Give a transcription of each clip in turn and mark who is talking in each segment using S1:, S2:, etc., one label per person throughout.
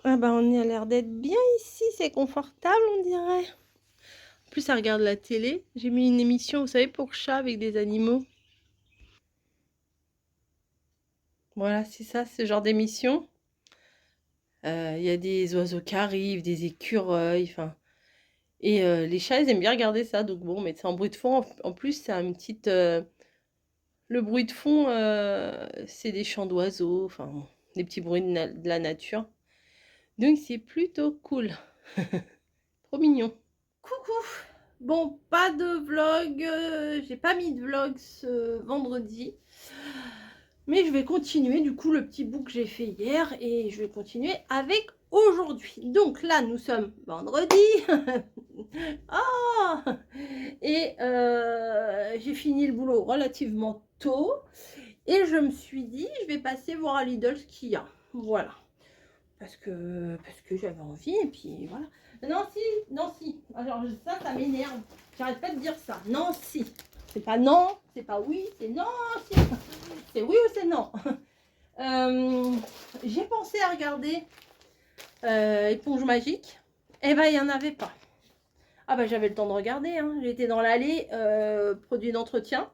S1: Ah bah, on a l'air d'être bien ici, c'est confortable, on dirait. En plus, ça regarde la télé. J'ai mis une émission, vous savez, pour chats avec des animaux. Voilà, c'est ça, ce genre d'émission. Il y a des oiseaux qui arrivent, des écureuils, enfin. Et les chats, ils aiment bien regarder ça. Donc bon, mais c'est en bruit de fond. En plus, c'est une petite. Le bruit de fond, c'est des chants d'oiseaux, enfin, des petits bruits de la nature. Donc c'est plutôt cool. Trop mignon. Coucou! Bon, pas de vlog, j'ai pas mis de vlog ce vendredi. Mais je vais continuer du coup le petit bout que j'ai fait hier et je vais continuer avec aujourd'hui. Donc là, nous sommes vendredi. Oh et j'ai fini le boulot relativement tôt. Et je me suis dit, je vais passer voir à Lidl ce qu'il y a. Voilà. Parce que j'avais envie et puis voilà. Non, si, non, si. Alors ça m'énerve. J'arrête pas de dire ça. Non, si. C'est pas non, c'est pas oui, c'est non, si. C'est oui ou c'est non. J'ai pensé à regarder Éponge Magique. Eh ben, il n'y en avait pas. Ah bah j'avais le temps de regarder. Hein. J'étais dans l'allée produit d'entretien.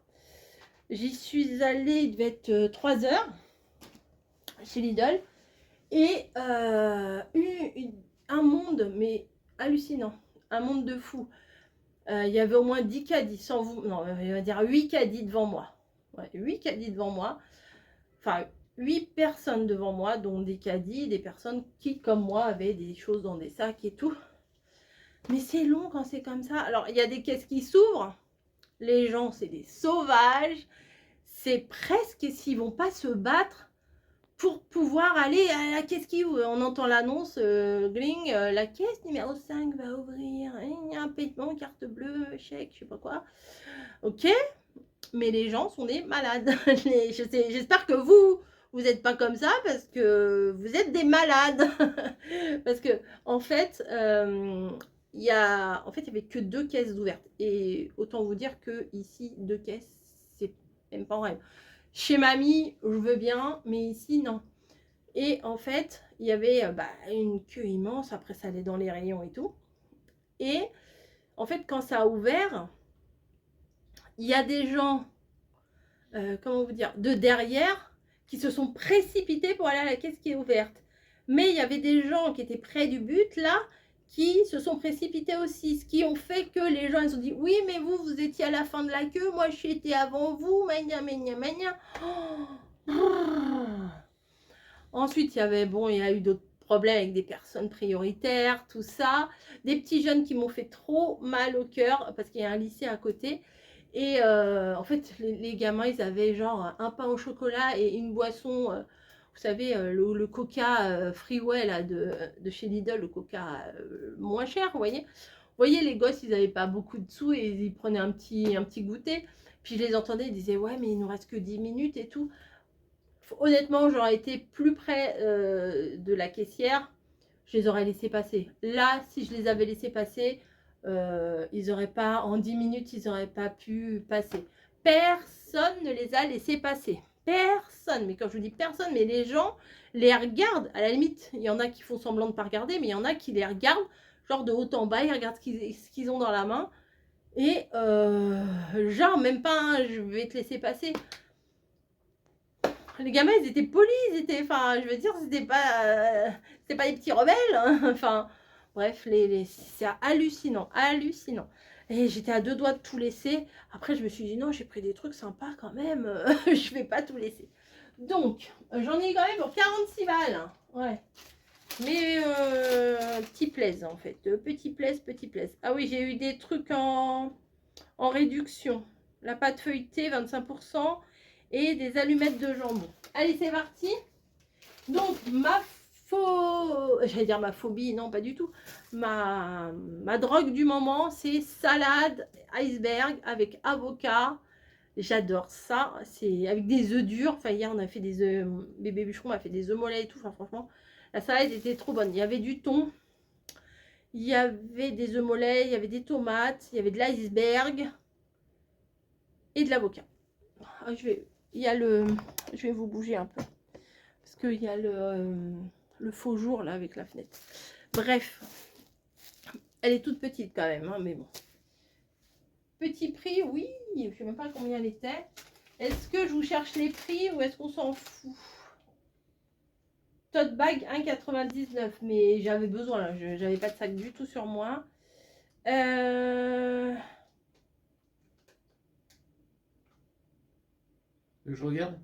S1: J'y suis allée, il devait être 3 heures chez Lidl. Et un monde, mais hallucinant, un monde de fou. Il y avait au moins 10 caddies, sans vous, non, on va dire 8 caddies devant moi. Ouais, 8 caddies devant moi. Enfin, 8 personnes devant moi, dont des caddies, des personnes qui, comme moi, avaient des choses dans des sacs et tout. Mais c'est long quand c'est comme ça. Alors, il y a des caisses qui s'ouvrent. Les gens, c'est des sauvages. C'est presque s'ils vont pas se battre pour pouvoir aller à la caisse qui ouvre. On entend l'annonce, gling, la caisse numéro 5 va ouvrir, il y a un paiement, carte bleue, chèque, je sais pas quoi. Ok, mais les gens sont des malades. J'espère que vous n'êtes pas comme ça parce que vous êtes des malades. Parce que, en fait, il y avait que 2 caisses ouvertes. Et autant vous dire que ici, 2 caisses, c'est même pas en rêve. Chez mamie, je veux bien, mais ici, non. Et en fait, il y avait une queue immense. Après, ça allait dans les rayons et tout. Et en fait, quand ça a ouvert, il y a des gens, comment vous dire, de derrière qui se sont précipités pour aller à la caisse qui est ouverte. Mais il y avait des gens qui étaient près du but, là, qui se sont précipités aussi. Ce qui ont fait que les gens, ils ont dit, oui, mais vous étiez à la fin de la queue, moi, je étais avant vous, mania, mania, mania. Oh. Ensuite, il y a eu d'autres problèmes avec des personnes prioritaires, tout ça. Des petits jeunes qui m'ont fait trop mal au cœur parce qu'il y a un lycée à côté. Et en fait, les gamins, ils avaient genre un pain au chocolat et une boisson, vous savez, le coca Freeway là, de chez Lidl, le coca moins cher, vous voyez. Vous voyez, les gosses, ils n'avaient pas beaucoup de sous et ils prenaient un petit goûter. Puis je les entendais, ils disaient, ouais, mais il nous reste que 10 minutes et tout. Honnêtement, j'aurais été plus près de la caissière, je les aurais laissés passer. Là, si je les avais laissés passer, ils auraient pas, en 10 minutes, ils n'auraient pas pu passer. Personne ne les a laissés passer. Personne. Mais quand je vous dis personne, mais les gens les regardent. À la limite, il y en a qui font semblant de ne pas regarder, mais il y en a qui les regardent, genre de haut en bas, ils regardent ce qu'ils ont dans la main. Et genre, même pas, hein, je vais te laisser passer. Les gamins, ils étaient polis, enfin, je veux dire, c'était pas des petits rebelles, hein. Enfin, bref, c'est hallucinant, hallucinant. Et j'étais à 2 doigts de tout laisser. Après, je me suis dit, non, j'ai pris des trucs sympas quand même, je vais pas tout laisser. Donc, j'en ai quand même pour 46 balles, hein. Ouais. Mais petit plaise, en fait, petit plaise, petit plaise. Ah oui, j'ai eu des trucs en réduction. La pâte feuilletée, 25%. Et des allumettes de jambon. Allez, c'est parti. Donc, j'allais dire ma phobie, non, pas du tout. Ma drogue du moment, c'est salade iceberg avec avocat. J'adore ça. C'est avec des œufs durs. Enfin, hier, on a fait des œufs, bébé bûcheron a fait des œufs mollets et tout. Enfin, franchement, la salade était trop bonne. Il y avait du thon, il y avait des œufs mollets, il y avait des tomates, il y avait de l'iceberg et de l'avocat. Il y a le... Je vais vous bouger un peu. Parce qu'il y a le faux jour là avec la fenêtre. Bref, elle est toute petite quand même, hein, mais bon. Petit prix, oui, je sais même pas combien elle était. Est-ce que je vous cherche les prix ou est-ce qu'on s'en fout? Tote bag 1,99, mais j'avais besoin là, j'avais pas de sac du tout sur moi.
S2: Je regarde.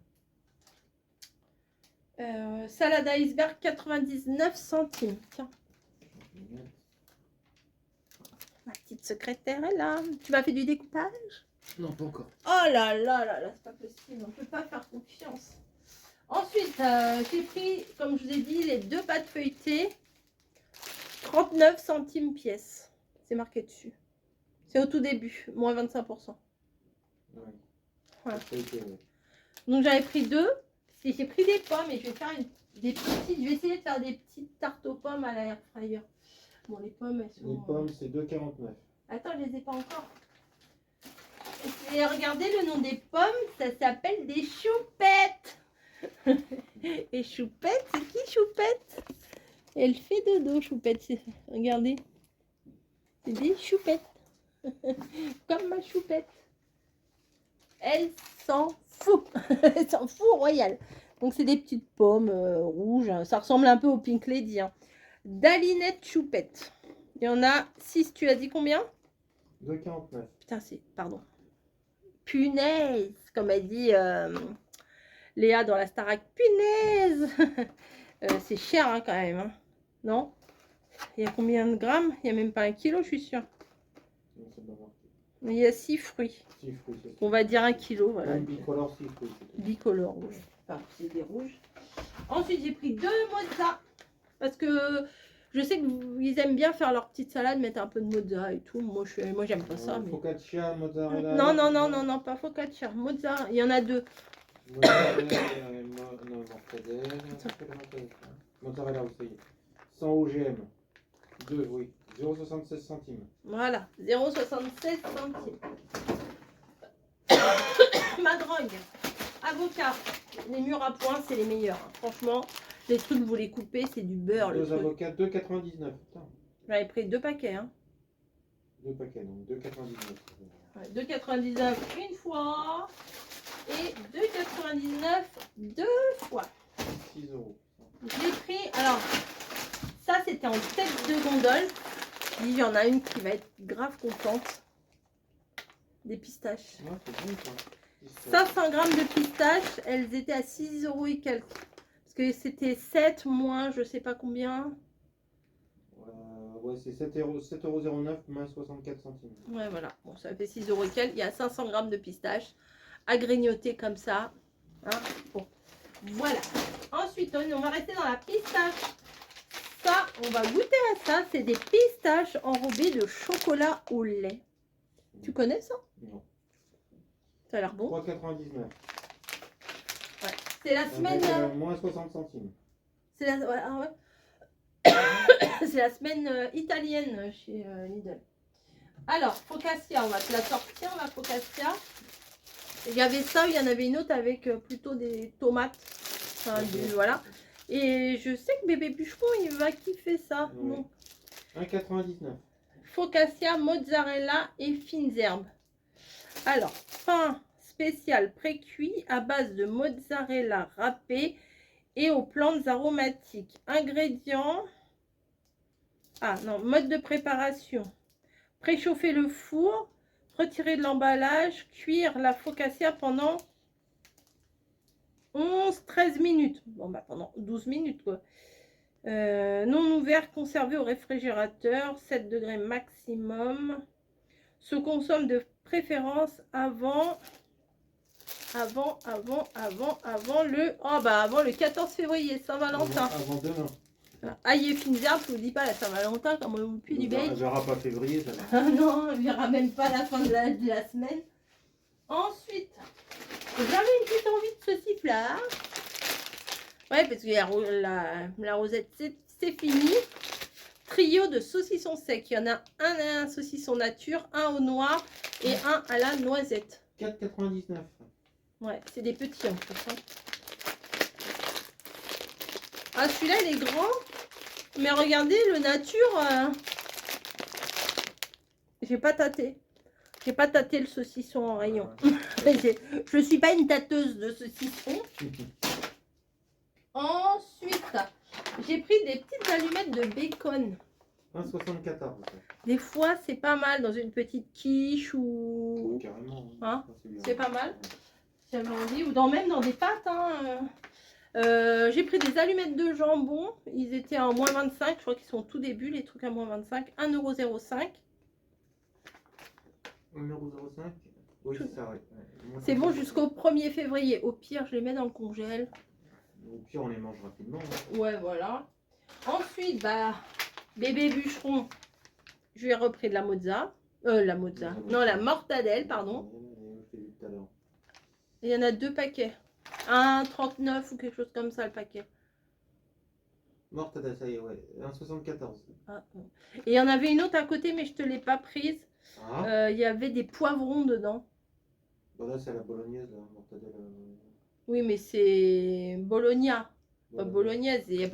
S1: Salade iceberg 99 centimes. Tiens, ma petite secrétaire est là. Tu m'as fait du découpage?
S2: Non, pas encore.
S1: Oh là là là là, c'est pas possible, on peut pas faire confiance. Ensuite, j'ai pris, comme je vous ai dit, les 2 pâtes feuilletées. 39 centimes pièce. C'est marqué dessus. C'est au tout début, moins 25%.
S2: Ouais.
S1: Voilà.
S2: Feuilleté, ouais.
S1: Donc j'avais pris 2. J'ai pris des pommes et je vais faire des petites. Je vais essayer de faire des petites tartes aux pommes à l'air fryer. Bon, les pommes, elles sont.
S2: Les pommes, c'est 2,49.
S1: Attends, je les ai pas encore. Et regardez le nom des pommes, ça s'appelle des choupettes. Et Choupette, c'est qui Choupette? Elle fait dodo, Choupette. Regardez. C'est des choupettes. Comme ma choupette. Elle s'en fout. Elle s'en fout royal. Donc c'est des petites pommes rouges. Ça ressemble un peu au Pink Lady. Hein. Dalinette choupette. Il y en a 6. Tu as dit combien?
S2: 2,49.
S1: Putain, c'est... Pardon. Punaise. Comme elle dit Léa dans la Starac. Punaise. C'est cher hein, quand même. Hein. Non? Il y a combien de grammes? Il n'y a même pas 1 kilo, je suis sûre.
S2: Non, c'est pas marqué.
S1: Il y a 6 fruits.
S2: 6 fruits, c'est ça.
S1: On va dire 1 kilo. Voilà.
S2: Même bicolore, 6 fruits.
S1: Bicolore, oui. Enfin, c'est des rouges. Ensuite, j'ai pris 2 mozza. Parce que je sais qu'ils aiment bien faire leur petite salade, mettre un peu de mozza et tout. Moi, j'aime pas ça. Mais...
S2: Focaccia, mozzarella.
S1: Non, pas focaccia. Mozza, il y en a 2.
S2: Mozzarella aussi. Sans OGM. 2, oui. 0,76 centimes.
S1: Voilà, 0,76 centimes. Ma drogue. Avocat. Les murs à point, c'est les meilleurs. Hein. Franchement, les trucs, vous les coupez, c'est du beurre.
S2: 2 avocats, 2,99.
S1: J'avais pris 2 paquets. Hein.
S2: 2 paquets, donc 2,99.
S1: Ouais, 2,99 une fois. Et 2,99 2 fois.
S2: 6 euros.
S1: J'ai pris, alors, ça c'était en tête de gondole. Il y en a une qui va être grave contente. Des pistaches.
S2: Ouais, c'est bon ça.
S1: 500 grammes de pistaches, elles étaient à 6 euros et quelques. Parce que c'était 7 moins je sais pas combien.
S2: Ouais, c'est 7,09 moins 64 centimes.
S1: Ouais, voilà. Bon, ça fait 6 euros et quelques. Il y a 500 grammes de pistaches à grignoter comme ça. Hein, bon, voilà. Ensuite, on va rester dans la pistache. Ça, on va goûter à ça. C'est des pistaches enrobées de chocolat au lait. Tu connais ça?
S2: Non.
S1: Ça a l'air bon.
S2: 3,99.
S1: Ouais. C'est la semaine...
S2: moins 60 centimes.
S1: C'est la... Ouais, ah ouais. C'est la semaine italienne chez Lidl. Alors, focaccia, on va te la sortir, la focaccia. Il y avait ça, il y en avait une autre avec plutôt des tomates. Enfin, voilà. Et je sais que bébé bûcheron, il va kiffer ça.
S2: Ouais. 1,99.
S1: Focaccia, mozzarella et fines herbes. Alors, pain spécial pré-cuit à base de mozzarella râpée et aux plantes aromatiques. Ingrédients. Ah non, mode de préparation. Préchauffer le four, retirer de l'emballage, cuire la focaccia pendant 11-13 minutes. Bon, bah pendant 12 minutes quoi. Non ouvert, conservé au réfrigérateur, 7 degrés maximum. Se consomme de préférence avant le avant le 14 février, Saint-Valentin.
S2: Avant demain.
S1: Aïe et fines herbes, je vous dis pas la Saint-Valentin, comme on pue du beige.
S2: Elle verra pas février, ça.
S1: Ah non, elle verra même pas la fin de la semaine. Ensuite, j'avais une petite envie de ceci plat. Ouais, parce que la rosette, c'est fini. Trio de saucissons secs. Il y en a un saucisson nature, un au noir et un à la noisette.
S2: 4,99.
S1: Ouais, c'est des petits en plus. Hein. Ah, celui-là, il est grand. Mais regardez, le nature, j'ai pas tâté. J'ai pas tâté le saucisson en rayon. Je suis pas une tâteuse de saucisson. Ensuite, j'ai pris des petites allumettes de bacon.
S2: 1,74.
S1: Des fois, c'est pas mal dans une petite quiche ou...
S2: Carrément.
S1: Hein, c'est pas mal.
S2: Ouais.
S1: Si j'avais envie. Ou même dans des pâtes. Hein. J'ai pris des allumettes de jambon. Ils étaient en moins 25. Je crois qu'ils sont au tout début, les trucs à moins 25. 1,05 €.
S2: 1,05 €. Oui, c'est ça, ouais.
S1: C'est bon jusqu'au 1er février. Au pire, je les mets dans le congèle.
S2: Au pire, on les mange rapidement. Hein.
S1: Ouais, voilà. Ensuite, bah, bébé bûcheron, je lui ai repris de la mozza. La mozza. Non, la mortadelle, pardon. Et il y en a 2 paquets. 1,39 ou quelque chose comme ça, le paquet.
S2: Mortadelle, ça y est, ouais. 1,74.
S1: Ah, bon. Et il y en avait une autre à côté, mais je te l'ai pas prise.
S2: Ah.
S1: Il y avait des poivrons dedans.
S2: Bon, là, c'est la bolognaise, la mortadelle.
S1: Oui, mais c'est bologna. Pas bolognaise. Il n'y a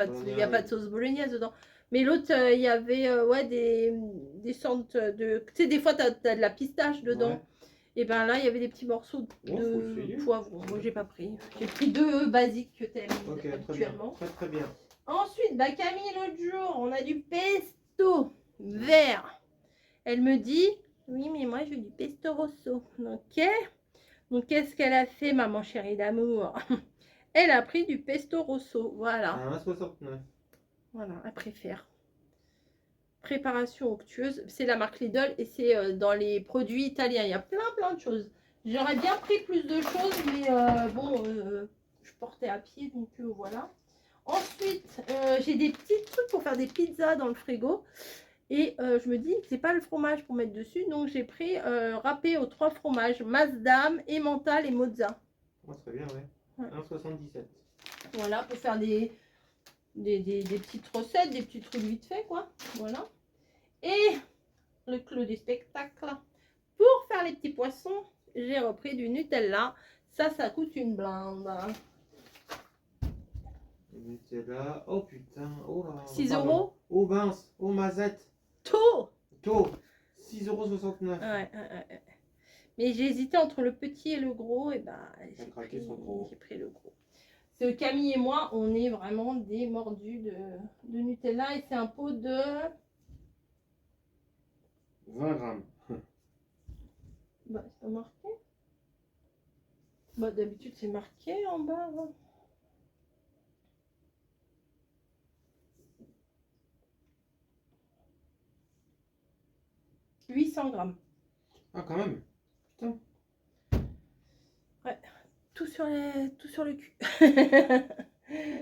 S1: pas de sauce bolognaise dedans. Mais l'autre, il y avait ouais, des sortes de... Tu sais, des fois, tu as de la pistache dedans.
S2: Ouais.
S1: Et ben là, il y avait des petits morceaux de poivron. Moi, j'ai pas pris. J'ai pris 2 basiques que tu aimes habituellement.
S2: Très, très bien.
S1: Ensuite, bah, Camille, l'autre jour, on a du pesto vert. Elle me dit, oui, mais moi, je veux du pesto rosso. Ok. Donc, qu'est-ce qu'elle a fait, maman chérie d'amour? Elle a pris du pesto rosso. Voilà.
S2: 1,69.
S1: Voilà, elle préfère. Préparation onctueuse. C'est la marque Lidl et c'est dans les produits italiens. Il y a plein de choses. J'aurais bien pris plus de choses, mais bon, je portais à pied, donc voilà. Ensuite, j'ai des petits trucs pour faire des pizzas dans le frigo. Et je me dis, c'est pas le fromage pour mettre dessus. Donc, j'ai pris râpé aux 3 fromages. Masdam, Emmental et Mozza.
S2: Oh, très bien, ouais. 1,77.
S1: Voilà, pour faire des petites recettes, des petits trucs vite fait, quoi. Voilà. Et le clou du spectacle. Pour faire les petits poissons, j'ai repris du Nutella. Ça coûte une blinde.
S2: Nutella. Oh putain. Oh là.
S1: 6 €.
S2: Oh mince. Oh mazette.
S1: Tôt.
S2: 6,69 €.
S1: Ouais. Mais j'ai hésité entre le petit et le gros. Et bah, j'ai pris le gros. Camille et moi, on est vraiment des mordus de Nutella. Et c'est un pot de
S2: 20 grammes.
S1: Bah, c'est pas marqué. Bah, d'habitude, c'est marqué en bas. Hein. « 800 grammes. »
S2: Ah, quand même. Putain.
S1: Ouais. Tout sur le cul.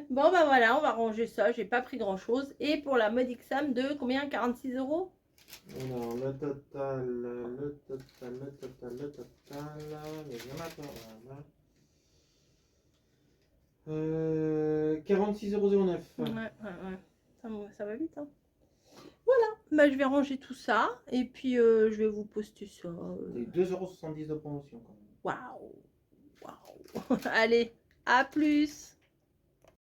S1: Bon, bah voilà, on va ranger ça. J'ai pas pris grand-chose. Et pour la modique somme de combien? 46 €.
S2: Alors, le total, mais bien maintenant, voilà. 46,09 €.
S1: Ouais. Ça va vite, hein. Voilà, bah, je vais ranger tout ça. Et puis, je vais vous poster ça.
S2: 2,70 € de promotion, quand même.
S1: Waouh. Allez, à plus.